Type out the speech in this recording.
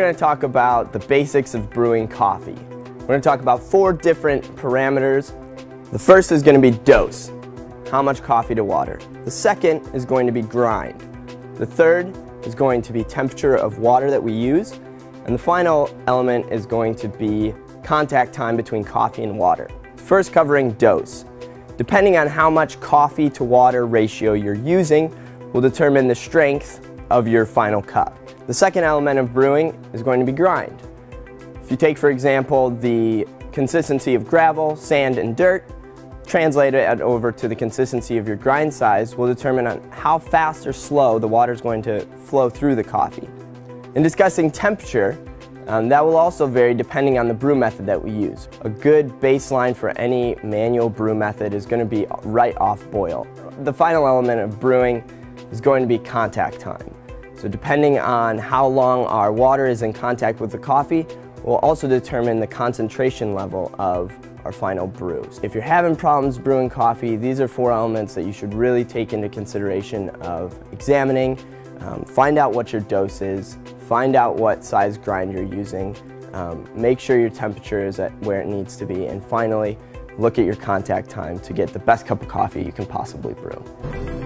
going to talk about the basics of brewing coffee. We're going to talk about 4 different parameters. The first is going to be dose, how much coffee to water. The second is going to be grind. The third is going to be temperature of water that we use. And the final element is going to be contact time between coffee and water. First, covering dose. Depending on how much coffee to water ratio you're using will determine the strength of your final cup. The second element of brewing is going to be grind. If you take, for example, the consistency of gravel, sand, and dirt, translate it over to the consistency of your grind size will determine on how fast or slow the water is going to flow through the coffee. In discussing temperature, that will also vary depending on the brew method that we use. A good baseline for any manual brew method is going to be right off boil. The final element of brewing is going to be contact time. So depending on how long our water is in contact with the coffee will also determine the concentration level of our final brews. If you're having problems brewing coffee, these are 4 elements that you should really take into consideration of examining. Find out what your dose is, find out what size grind you're using, make sure your temperature is at where it needs to be, and finally, look at your contact time to get the best cup of coffee you can possibly brew.